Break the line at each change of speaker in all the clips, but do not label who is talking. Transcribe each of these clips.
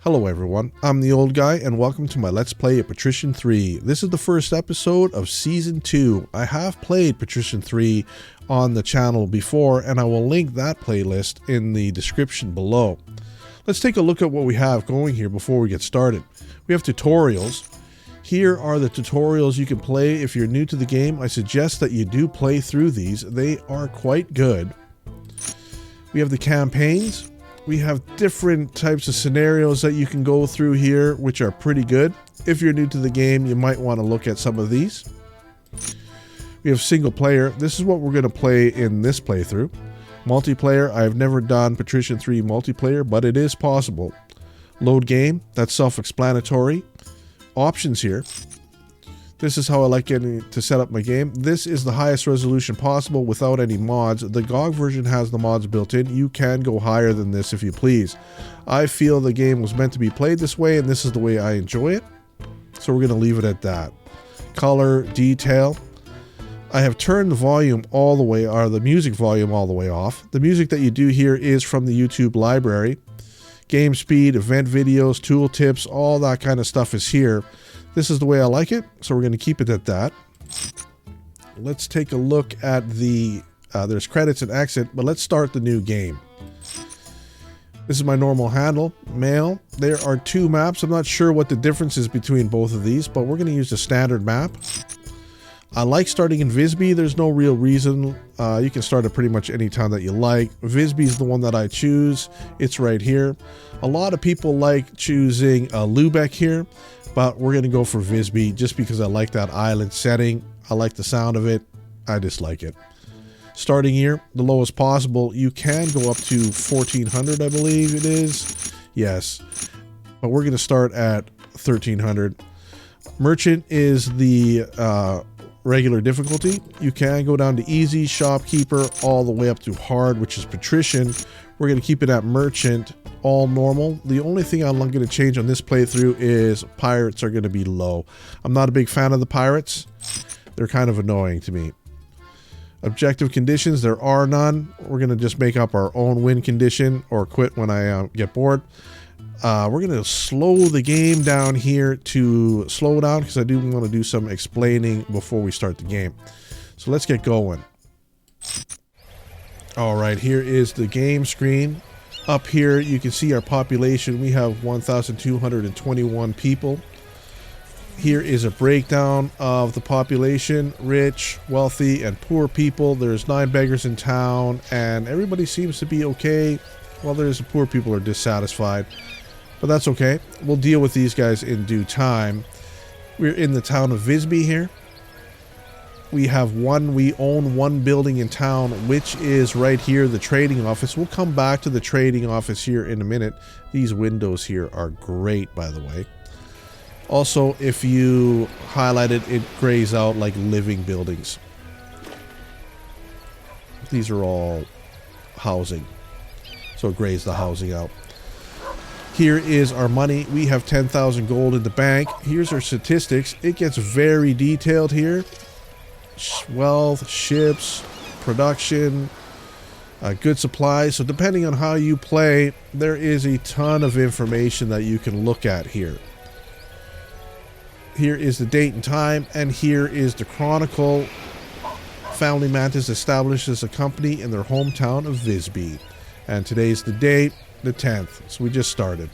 Hello everyone, I'm the old guy and welcome to my Let's Play of Patrician 3. This is the first episode of Season 2. I have played Patrician 3 on the channel before and I will link that playlist in the description below. Let's take a look at what we have going here before we get started. We have tutorials. Here are the tutorials you can play if you're new to the game. I suggest that you do play through these. They are quite good. We have the campaigns. We have different types of scenarios that you can go through here, which are pretty good. If you're new to the game, you might want to look at some of these. We have single player. This is what we're going to play in this playthrough. Multiplayer, I've never done Patrician 3 multiplayer, but it is possible. Load game, that's self-explanatory. Options here. This is how I like getting to set up my game. This is the highest resolution possible without any mods. The GOG version has the mods built in. You can go higher than this if you please. I feel the game was meant to be played this way and this is the way I enjoy it. So we're going to leave it at that. Color, detail. I have turned the volume all the way, or the music volume all the way off. The music that you do here is from the YouTube library. Game speed, event videos, tool tips, all that kind of stuff is here. This is the way I like it, so we're going to keep it at that. Let's take a look at the, there's credits and exit, but let's start the new game. This is my normal handle, mail. There are two maps. I'm not sure what the difference is between both of these, but we're going to use the standard map. I like starting in Visby. There's no real reason. You can start at pretty much any town that you like. Visby is the one that I choose. It's right here. A lot of people like choosing Lübeck here, but we're going to go for Visby just because I like that island setting. I like the sound of it. I just like it. Starting here, the lowest possible. You can go up to 1400, I believe it is. Yes. But we're going to start at 1300. Merchant is the regular difficulty. You can go down to easy, shopkeeper, all the way up to hard, which is Patrician. We're going to keep it at merchant, all normal. The only thing I'm going to change on this playthrough is pirates are going to be low. I'm not a big fan of the pirates. They're kind of annoying to me. Objective conditions, there are none. We're going to just make up our own win condition or quit when I get bored. We're going to slow the game down here to slow down because I do want to do some explaining before we start the game. So let's get going. All right, here is the game screen. Up here, you can see our population. We have 1,221 people. Here is a breakdown of the population, rich, wealthy, and poor people. There's 9 beggars in town, and everybody seems to be okay. Well, there's the poor people are dissatisfied, but that's okay. We'll deal with these guys in due time. We're in the town of Visby here. We own one building in town, which is right here, the trading office. We'll come back to the trading office here in a minute. These windows here are great, by the way. Also, if you highlight it, it grays out like living buildings. These are all housing, so it grays the housing out. Here is our money. We have 10,000 gold in the bank. Here's our statistics. It gets very detailed here. Wealth, ships, production, good supplies. So depending on how you play, there is a ton of information that you can look at here. Here is the date and time, and here is the chronicle. Family Mantis establishes a company in their hometown of Visby. And today's the date, the 10th. So we just started.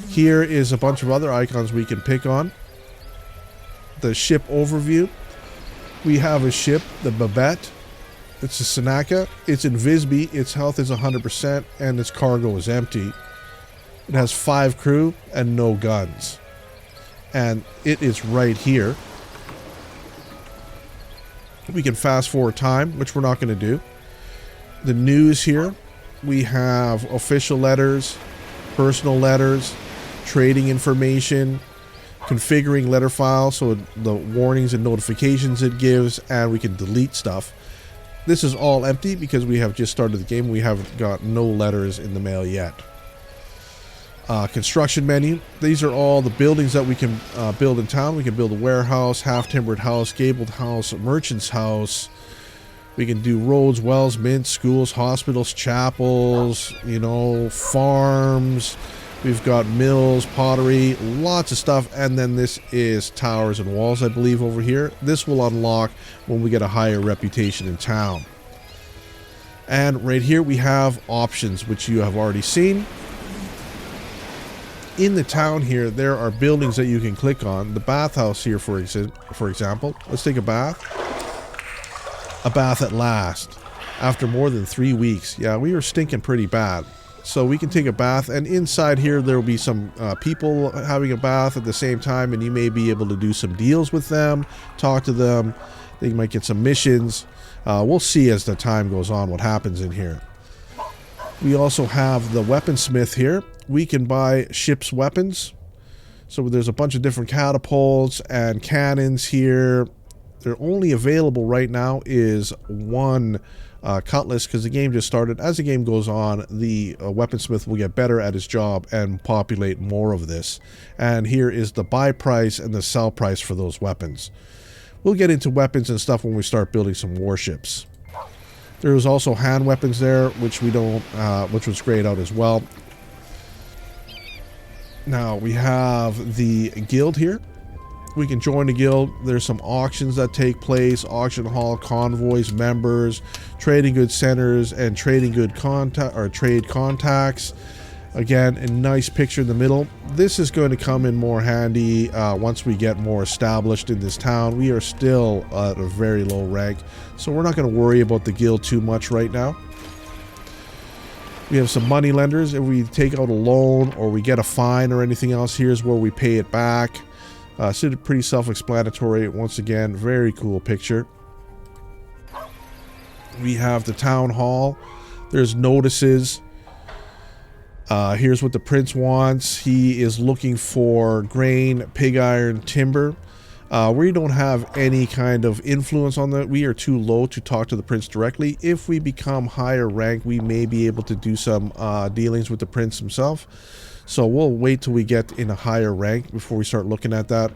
Here is a bunch of other icons we can pick on. The ship overview. We have a ship, the Babette. It's a Senaka. It's in Visby. Its health is 100% and its cargo is empty. It has 5 crew and no guns. And it is right here. We can fast forward time, which we're not going to do. The news here. We have official letters, personal letters, trading information, configuring letter files, so the warnings and notifications it gives, and we can delete stuff. This is all empty because we have just started the game. We haven't got no letters in the mail yet. Construction menu. These are all the buildings that we can build in town. We can build a warehouse, half-timbered house, gabled house, merchant's house, We can do roads, wells, mints, schools, hospitals, chapels, you know, farms. We've got mills, pottery, lots of stuff, and then this is towers and walls, I believe, over here. This will unlock when we get a higher reputation in town. And right here we have options, which you have already seen. In the town here, there are buildings that you can click on. The bathhouse here, for example. Let's take a bath. A bath at last. After more than 3 weeks. Yeah, we were stinking pretty bad. So we can take a bath, and inside here there will be some people having a bath at the same time, and you may be able to do some deals with them, talk to them. They might get some missions. We'll see as the time goes on what happens in here. We also have the weaponsmith here. We can buy ship's weapons. So there's a bunch of different catapults and cannons here. They're only available right now is one cutlass, because the game just started. As the game goes on, the weaponsmith will get better at his job and populate more of this. And here is the buy price and the sell price for those weapons. We'll get into weapons and stuff when we start building some warships. There was also hand weapons there, which which was grayed out as well. Now we have the guild here. We can join the guild. There's some auctions that take place, auction hall, convoys, members, trading goods centers, and trading good trade contacts. Again, a nice picture in the middle. This is going to come in more handy once we get more established in this town. We are still at a very low rank, so we're not going to worry about the guild too much right now. We have some money lenders. If we take out a loan or we get a fine or anything else, here's where we pay it back. So pretty self-explanatory. Once again, very cool picture. We have the town hall. There's notices. Here's what the prince wants. He is looking for grain, pig iron, timber. We don't have any kind of influence on that. We are too low to talk to the prince directly. If we become higher rank, we may be able to do some dealings with the prince himself. So we'll wait till we get in a higher rank before we start looking at that.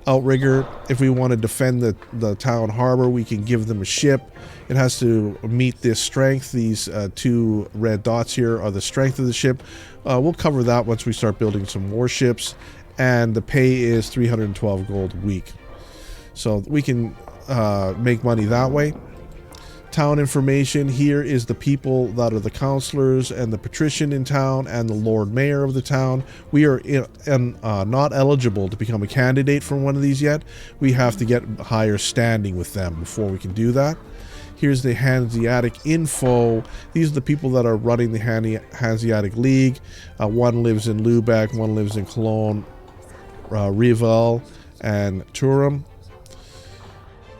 Outrigger, if we want to defend the town harbor, we can give them a ship. It has to meet this strength. These two red dots here are the strength of the ship. We'll cover that once we start building some warships. And the pay is 312 gold a week. So we can make money that way. Town information. Here is the people that are the councillors and the patrician in town and the lord mayor of the town. We are not eligible to become a candidate for one of these yet. We have to get higher standing with them before we can do that. Here's the Hanseatic info. These are the people that are running the Hanseatic League. One lives in Lubeck, one lives in Cologne, Revel, and Turum.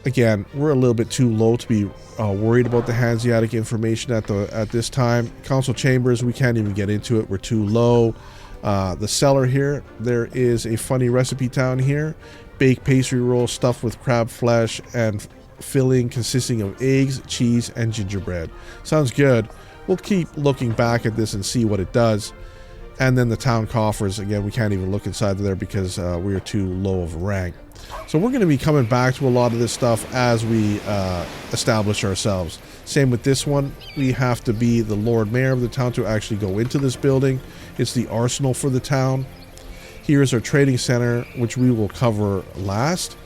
Again, we're a little bit too low to be worried about the Hanseatic information at this time. Council chambers, we can't even get into it. We're too low. The cellar here, there is a funny recipe town here. Baked pastry roll stuffed with crab flesh and filling consisting of eggs, cheese, and gingerbread. Sounds good. We'll keep looking back at this and see what it does. And then the town coffers, again, we can't even look inside there because we are too low of a rank. So we're going to be coming back to a lot of this stuff as we establish ourselves. Same with this one. We have to be the Lord Mayor of the town to actually go into this building. It's the arsenal for the town. Here's our trading center, which we will cover last.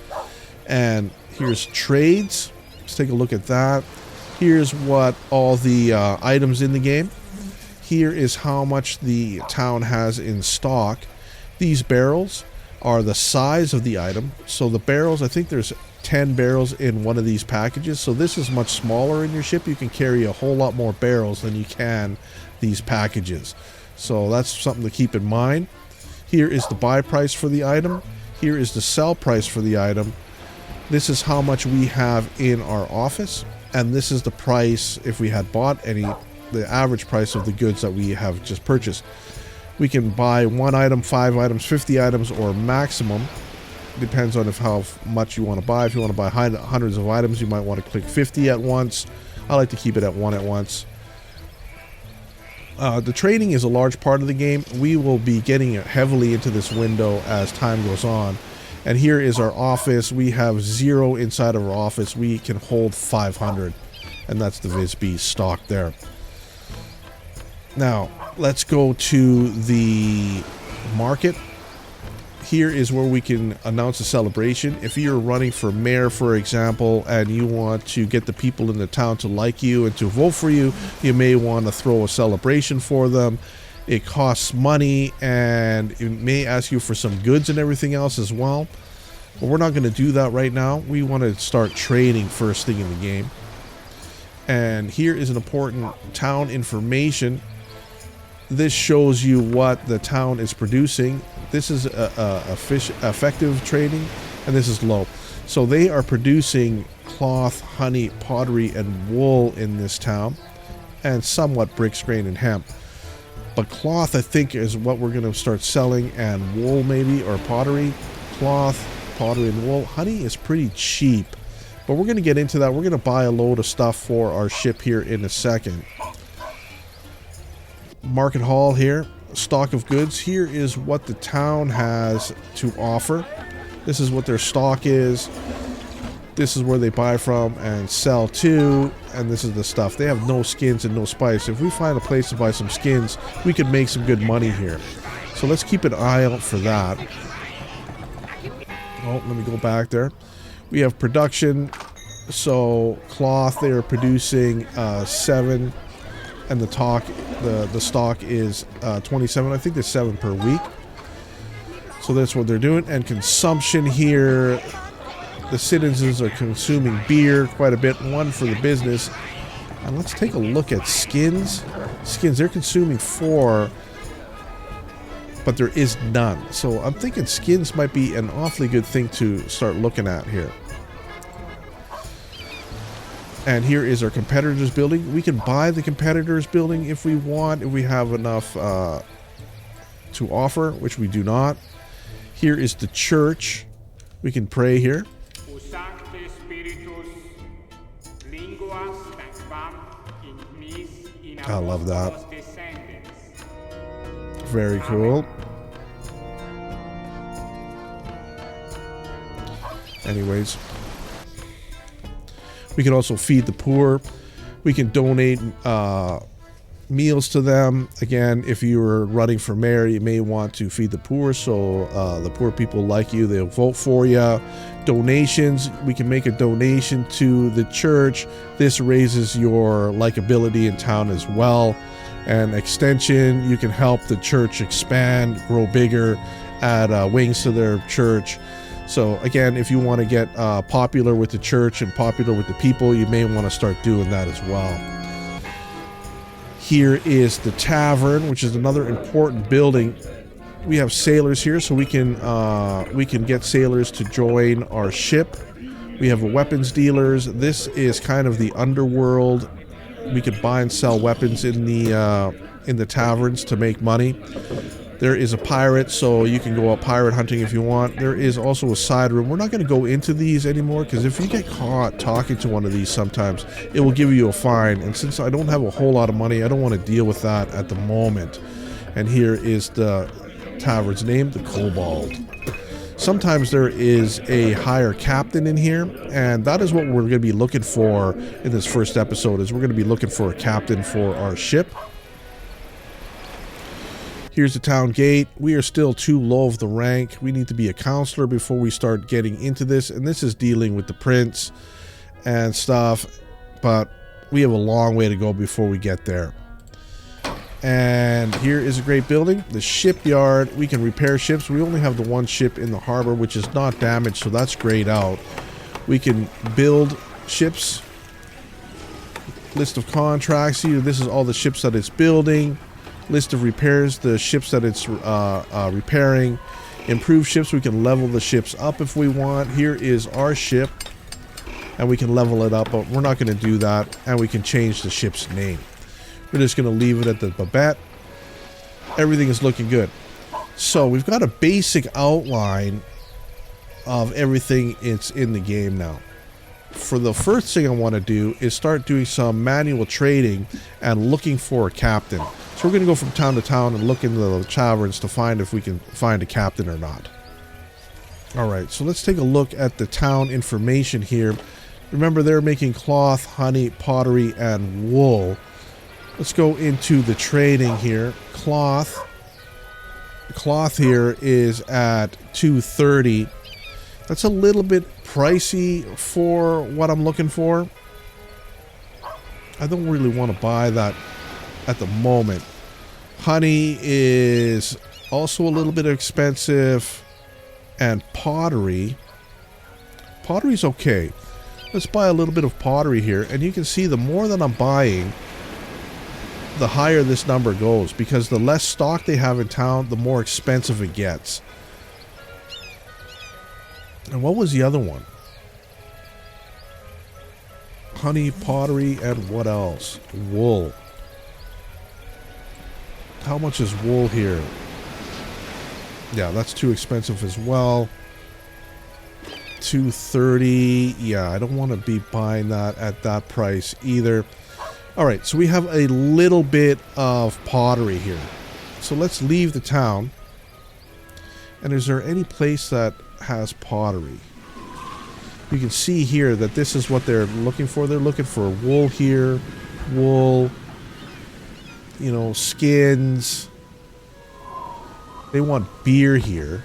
And here's trades. Let's take a look at that. Here's what all the items in the game. Here is how much the town has in stock. These barrels are the size of the item. So the barrels, I think there's 10 barrels in one of these packages. So this is much smaller in your ship. You can carry a whole lot more barrels than you can these packages. So that's something to keep in mind. Here is the buy price for the item. Here is the sell price for the item. This is how much we have in our office. And this is the price if we had bought any, the average price of the goods that we have just purchased. We can buy 1 item, 5 items, 50 items, or maximum. Depends on how much you want to buy. If you want to buy hundreds of items, you might want to click 50 at once. I like to keep it at 1 at once. The trading is a large part of the game. We will be getting heavily into this window as time goes on. And here is our office. We have 0 inside of our office. We can hold 500. And that's the Visby stock there. Now, let's go to the market. Here is where we can announce a celebration. If you're running for mayor, for example, and you want to get the people in the town to like you and to vote for you, you may want to throw a celebration for them. It costs money, and it may ask you for some goods and everything else as well. But we're not going to do that right now. We want to start trading first thing in the game. And here is an important town information. This shows you what the town is producing. This is effective trading, and this is low. So they are producing cloth, honey, pottery, and wool in this town, and somewhat bricks, grain, and hemp. But cloth, I think, is what we're going to start selling, and wool maybe, or pottery. Cloth, pottery, and wool. Honey is pretty cheap, but we're going to get into that. We're going to buy a load of stuff for our ship here in a second. Market hall here, stock of goods. Here is what the town has to offer. This is what their stock is. This is where they buy from and sell to, and this is the stuff. They have no skins and no spice. If we find a place to buy some skins, we could make some good money here. So let's keep an eye out for that. Oh, let me go back there. We have production. So cloth, they are producing 7, and the stock is 27. I think there's 7 per week. So that's what they're doing. And consumption here, the citizens are consuming beer quite a bit. 1 for the business. And let's take a look at skins. Skins, they're consuming 4, but there is none. So I'm thinking skins might be an awfully good thing to start looking at here. And here is our competitors building. We can buy the competitors building if we want, if we have enough to offer, which we do not. Here is the church. We can pray here. I love that. Very cool. Anyways. We can also feed the poor. We can donate meals to them. Again, if you were running for mayor, you may want to feed the poor, so the poor people like you, they'll vote for you. Donations, we can make a donation to the church. This raises your likability in town as well. And extension, you can help the church expand, grow bigger, add wings to their church. So again, if you want to get popular with the church and popular with the people, you may want to start doing that as well. Here is the tavern, which is another important building. We have sailors here, so we can get sailors to join our ship. We have weapons dealers. This is kind of the underworld. We could buy and sell weapons in the taverns to make money. There is a pirate, so you can go out pirate hunting if you want. There is also a side room. We're not going to go into these anymore, because if you get caught talking to one of these sometimes, it will give you a fine. And since I don't have a whole lot of money, I don't want to deal with that at the moment. And here is the tavern's name, the Kobold. Sometimes there is a higher captain in here, and that is what we're going to be looking for in this first episode, is we're going to be looking for a captain for our ship. Here's the town gate. We are still too low of the rank. We need to be a counselor before we start getting into this. And this is dealing with the prince and stuff. But we have a long way to go before we get there. And here is a great building. The shipyard. We can repair ships. We only have the 1 ship in the harbor, which is not damaged. So that's grayed out. We can build ships. List of contracts. Here, this is all the ships that it's building. List of repairs, the ships that it's repairing. Improve ships, we can level the ships up if we want. Here is our ship, and we can level it up, but we're not going to do that. And we can change the ship's name. We're just going to leave it at the Babette. Everything is looking good. So we've got a basic outline of everything it's in the game now. For the first thing I want to do is start doing some manual trading and looking for a captain. So we're going to go from town to town and look into the taverns to find if we can find a captain or not. Alright, so let's take a look at the town information here. Remember, they're making cloth, honey, pottery, and wool. Let's go into the trading here. Cloth. The cloth here is at 230. That's a little bit pricey for what I'm looking for. I don't really want to buy that at the moment. Honey is also a little bit expensive. And pottery. Pottery's okay. Let's buy a little bit of pottery here. And you can see the more that I'm buying, the higher this number goes. Because the less stock they have in town, the more expensive it gets. And what was the other one? Honey, pottery, and what else? Wool. How much is wool here? Yeah, that's too expensive as well. 230. Yeah, I don't want to be buying that at that price either. All right, so we have a little bit of pottery here. So let's leave the town. And is there any place that has pottery? You can see here that this is what they're looking for. They're looking for wool here, wool, you know, skins. They want beer here.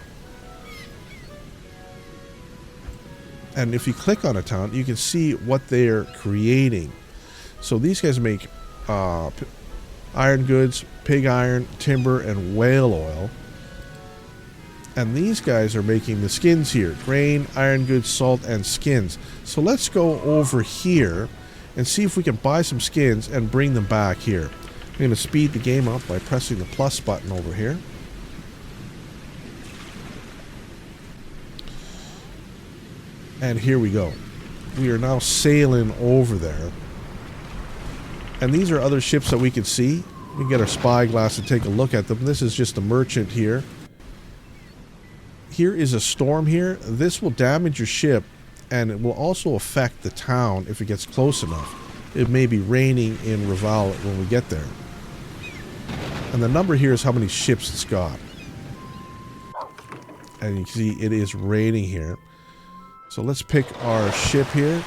And if you click on a town, you can see what they're creating. So these guys make iron goods, pig iron, timber, and whale oil. And these guys are making the skins here. Grain, iron goods, salt, and skins. So let's go over here and see if we can buy some skins and bring them back here. I'm going to speed the game up by pressing the plus button over here. And here we go. We are now sailing over there. And these are other ships that we can see. We can get our spyglass and take a look at them. This is just a merchant here. Here is a storm here. This will damage your ship, and it will also affect the town if it gets close enough. It may be raining in Reval when we get there. And the number here is how many ships it's got. And you can see it is raining here. So let's pick our ship here.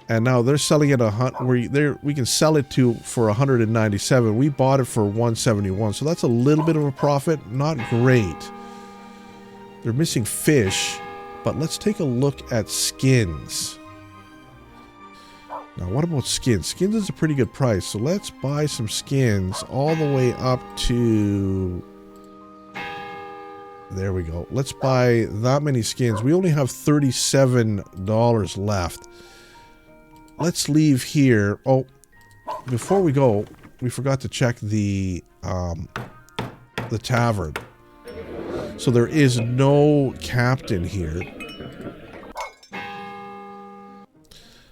And now they're selling it we can sell it for 197. We bought it for 171. So that's a little bit of a profit. Not great. They're missing fish. But let's take a look at skins. Now what about skins? Skins is a pretty good price. So let's buy some skins all the way up to... There we go. Let's buy that many skins. We only have $37 left. Let's leave here. Oh, before we go, we forgot to check the tavern. So there is no captain here.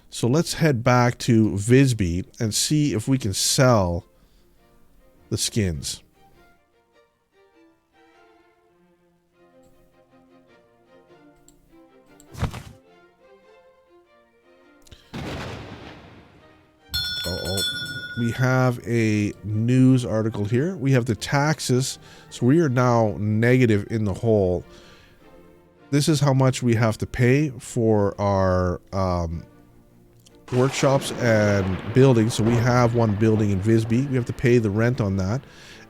So let's head back to Visby and see if we can sell the skins. We have a news article here. We have the taxes. So we are now negative in the hole. This is how much we have to pay for our workshops and buildings. So we have one building in Visby. We have to pay the rent on that.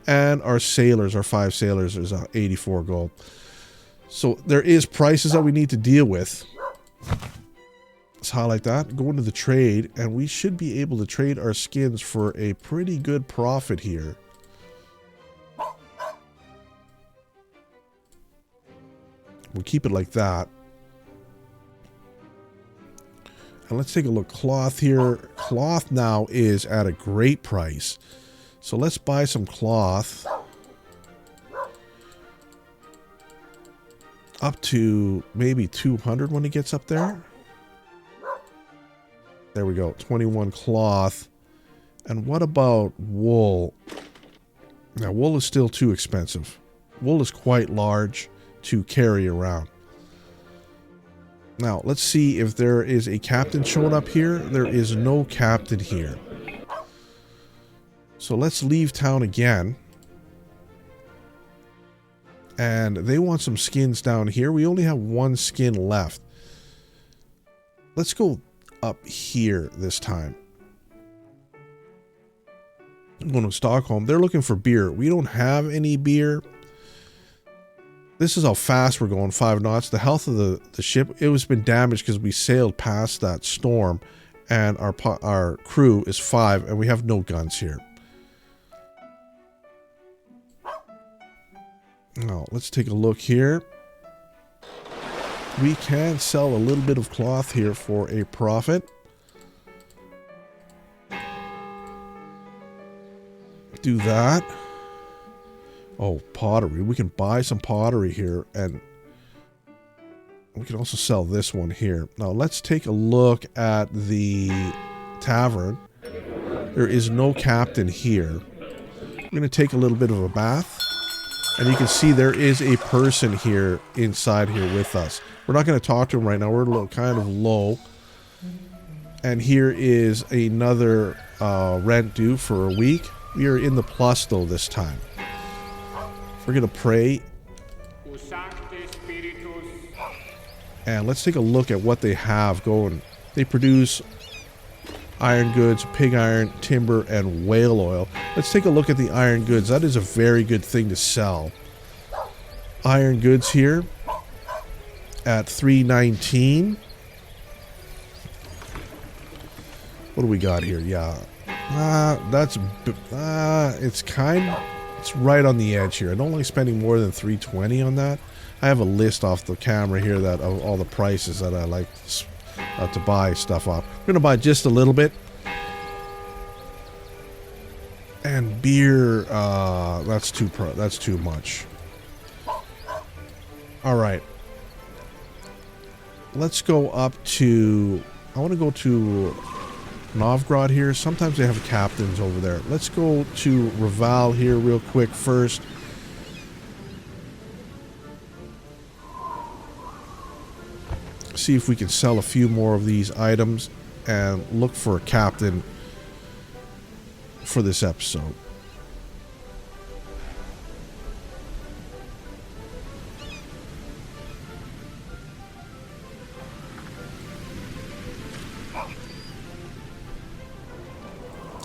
And our sailors, our 5 sailors, is 84 gold. So there is prices that we need to deal with. Let's highlight that, go into the trade, and we should be able to trade our skins for a pretty good profit here. We'll keep it like that. And let's take a look. Cloth here. Cloth now is at a great price. So let's buy some cloth. Up to maybe 200 when it gets up there. There we go, 21 cloth. And what about wool? Now, wool is still too expensive. Wool is quite large to carry around. Now, let's see if there is a captain showing up here. There is no captain here. So let's leave town again. And they want some skins down here. We only have 1 skin left. Let's go up here this time. I'm going to Stockholm. They're looking for beer. We don't have any beer. This is how fast we're going, 5 knots. The health of the ship, it was been damaged because we sailed past that storm, and our crew is 5, and we have no guns here. Now, let's take a look here. We can sell a little bit of cloth here for a profit. Do that. Oh, pottery. We can buy some pottery here, and we can also sell this one here. Now, let's take a look at the tavern. There is no captain here. I'm going to take a little bit of a bath, and you can see there is a person here inside here with us. We're not going to talk to him right now. We're a little kind of low. And here is another rent due for a week. We are in the plus, though, this time. We're going to pray. And let's take a look at what they have going. They produce iron goods, pig iron, timber, and whale oil. Let's take a look at the iron goods. That is a very good thing to sell. Iron goods here at 319. What do we got here? Yeah. It's right on the edge here. I don't like spending more than 320 on that. I have a list off the camera here that of all the prices that I like to buy stuff off. I'm going to buy just a little bit. And beer, that's too much. All right. Let's go up to, I want to go to Novgorod here. Sometimes they have captains over there. Let's go to Raval here real quick first. See if we can sell a few more of these items and look for a captain for this episode.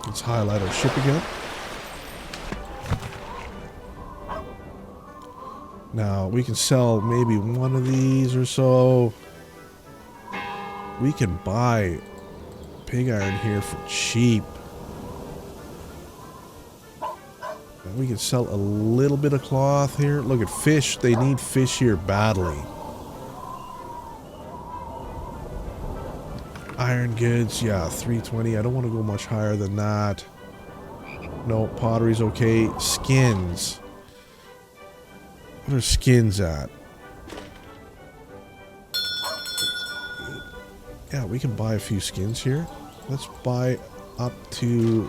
Let's highlight our ship again. Now we can sell maybe one of these or so. We can buy pig iron here for cheap. And we can sell a little bit of cloth here. Look at fish. They need fish here badly. Iron goods, yeah, 320. I don't want to go much higher than that. No, pottery's okay. Skins. What are skins at? Yeah, we can buy a few skins here. Let's buy up to...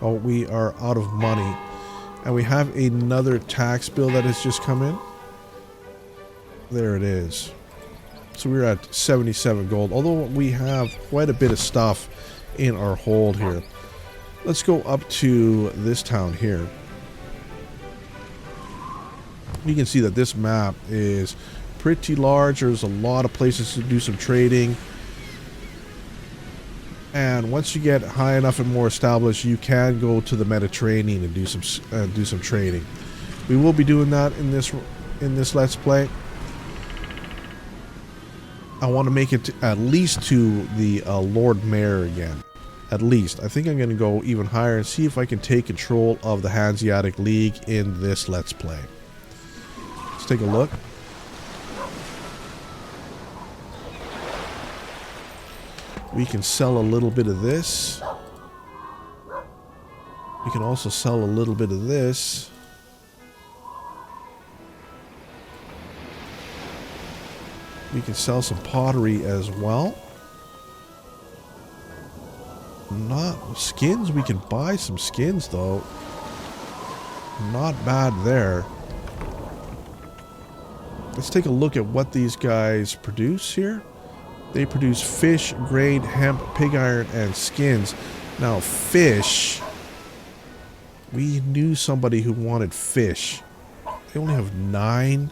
Oh, we are out of money. And we have another tax bill that has just come in. There it is. So we're at 77 gold. Although we have quite a bit of stuff in our hold here. Let's go up to this town here. You can see that this map is pretty large. There's a lot of places to do some trading. And once you get high enough and more established, you can go to the Mediterranean and do some trading. We will be doing that in this Let's Play. I want to make it at least to the Lord Mayor again. At least. I think I'm going to go even higher and see if I can take control of the Hanseatic League in this Let's Play. Let's take a look. We can sell a little bit of this. We can also sell a little bit of this. We can sell some pottery as well. Not skins. We can buy some skins though. Not bad there. Let's take a look at what these guys produce here. They produce fish, grain, hemp, pig iron, and skins. Now, fish. We knew somebody who wanted fish. They only have 9.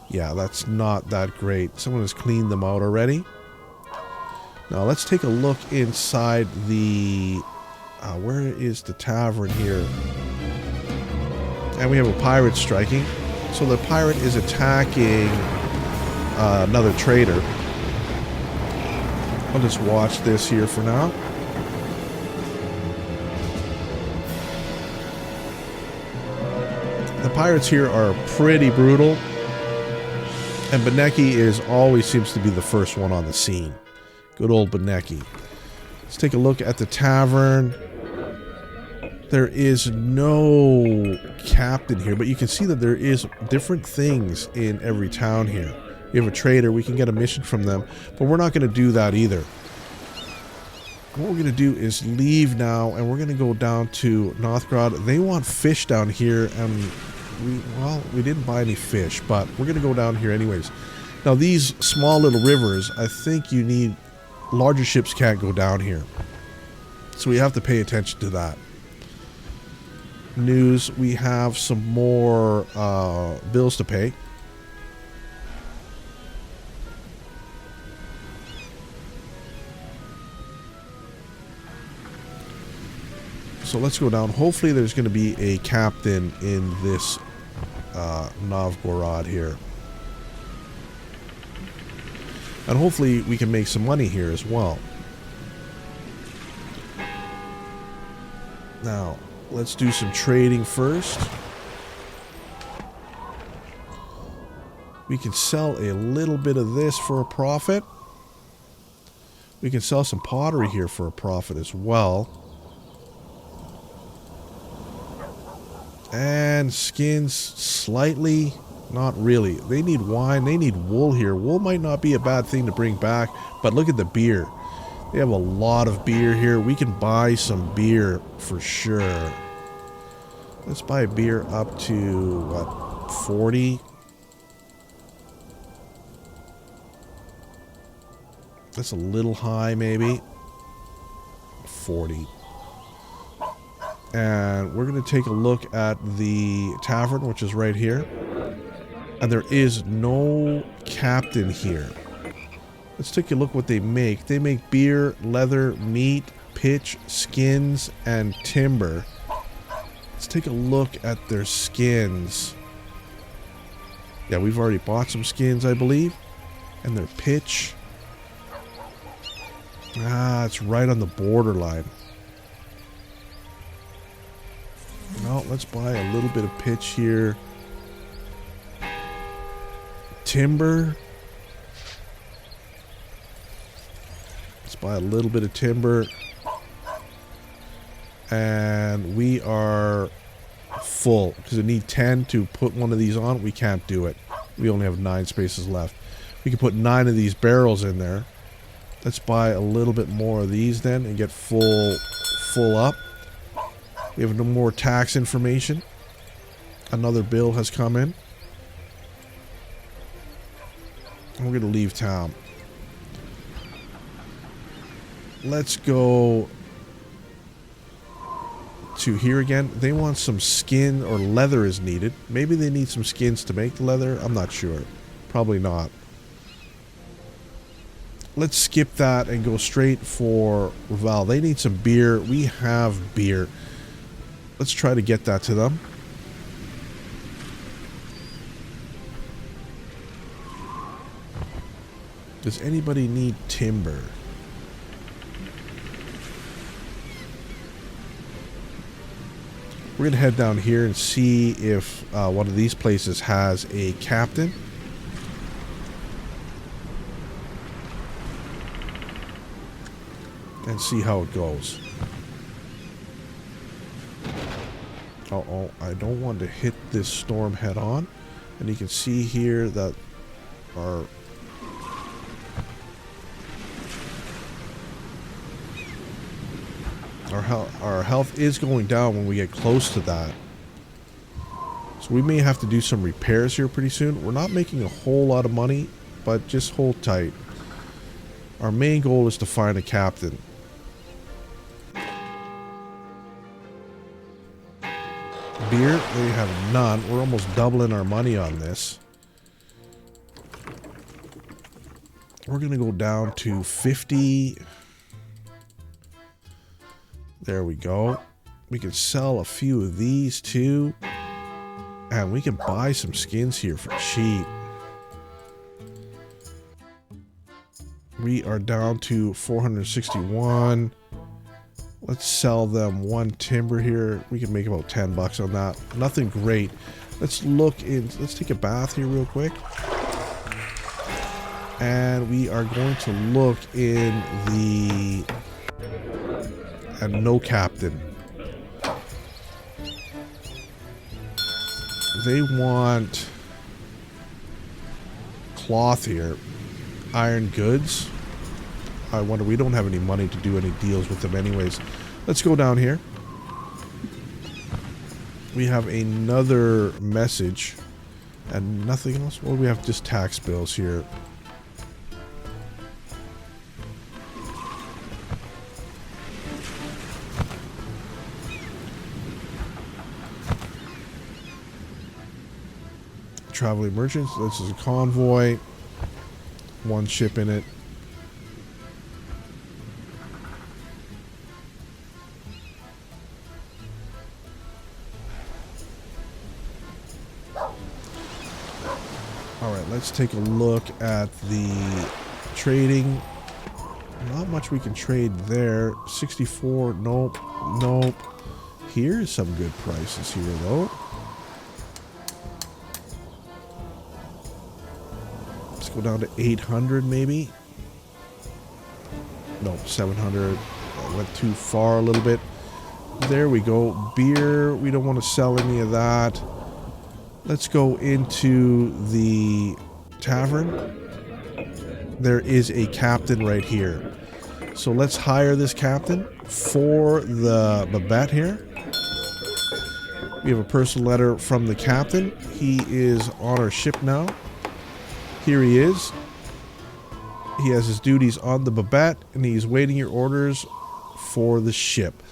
Yeah, that's not that great. Someone has cleaned them out already. Now, let's take a look inside the Where is the tavern here? And we have a pirate striking. So the pirate is attacking another trader. I'll just watch this here for now. The pirates here are pretty brutal. And Beneki always seems to be the first one on the scene. Good old Beneki. Let's take a look at the tavern. There is no captain here, but you can see that there is different things in every town here. We have a trader, we can get a mission from them, but we're not going to do that either. What we're going to do is leave now, and we're going to go down to Novgorod. They want fish down here, and we didn't buy any fish, but we're going to go down here anyways. Now these small little rivers, I think you need, larger ships can't go down here. So we have to pay attention to that. News, we have some more bills to pay. So let's go down. Hopefully there's going to be a captain in this Novgorod here. And hopefully we can make some money here as well. Now, let's do some trading first. We can sell a little bit of this for a profit. We can sell some pottery here for a profit as well. And skins slightly, not really. They need wine, they need wool here. Wool might not be a bad thing to bring back, but look at the beer. They have a lot of beer here. We can buy some beer for sure. Let's buy beer up to, what, 40? That's a little high, maybe. 40. And we're going to take a look at the tavern, which is right here. And there is no captain here. Let's take a look what they make. They make beer, leather, meat, pitch, skins, and timber. Let's take a look at their skins. Yeah, we've already bought some skins, I believe. And their pitch. Ah, it's right on the borderline. No, let's buy a little bit of pitch here. Timber. Let's buy a little bit of timber. And we are full. Because we need 10 to put one of these on. We can't do it. We only have 9 spaces left. We can put 9 of these barrels in there. Let's buy a little bit more of these then and get full up. We have no more tax information. Another bill has come in. And we're going to leave town. Let's go to here again. They want some skin or leather is needed. Maybe they need some skins to make the leather. I'm not sure. Probably not. Let's skip that and go straight for Val. They need some beer. We have beer. Let's try to get that to them. Does anybody need timber? We're going to head down here and see if one of these places has a captain. And see how it goes. Uh-oh, I don't want to hit this storm head on. And you can see here that our health is going down when we get close to that. So we may have to do some repairs here pretty soon. We're not making a whole lot of money, but just hold tight. Our main goal is to find a captain. Beer, they have none. We're almost doubling our money on this. We're going to go down to 50. There we go. We can sell a few of these too. And we can buy some skins here for cheap. We are down to 461. Let's sell them one timber here. We can make about 10 bucks on that. Nothing great. Let's look in. Let's take a bath here real quick. And we are going to look in the... And no captain. They want cloth here. Iron goods. I wonder, we don't have any money to do any deals with them anyways. Let's go down here. We have another message and nothing else. Well, we have just tax bills here. Traveling merchants. This is a convoy. One ship in it. Alright, let's take a look at the trading. Not much we can trade there. 64, nope, nope. Here's some good prices here though. Let's go down to 800 maybe. Nope, 700. I went too far a little bit. There we go. Beer, we don't want to sell any of that. Let's go into the tavern. There is a captain right here. So let's hire this captain for the Babette here. We have a personal letter from the captain. He is on our ship now. Here he is. He has his duties on the Babette and he's waiting your orders for the ship.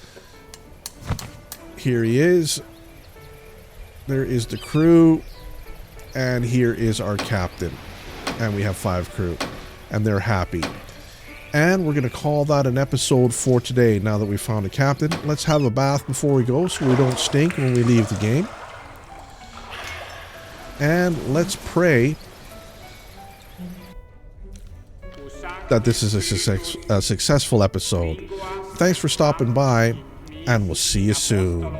Here he is. There is the crew, and here is our captain, and we have 5 crew, and they're happy. And we're going to call that an episode for today. Now that we found a captain, let's have a bath before we go so we don't stink when we leave the game. And let's pray that this is a successful episode. Thanks for stopping by, and we'll see you soon.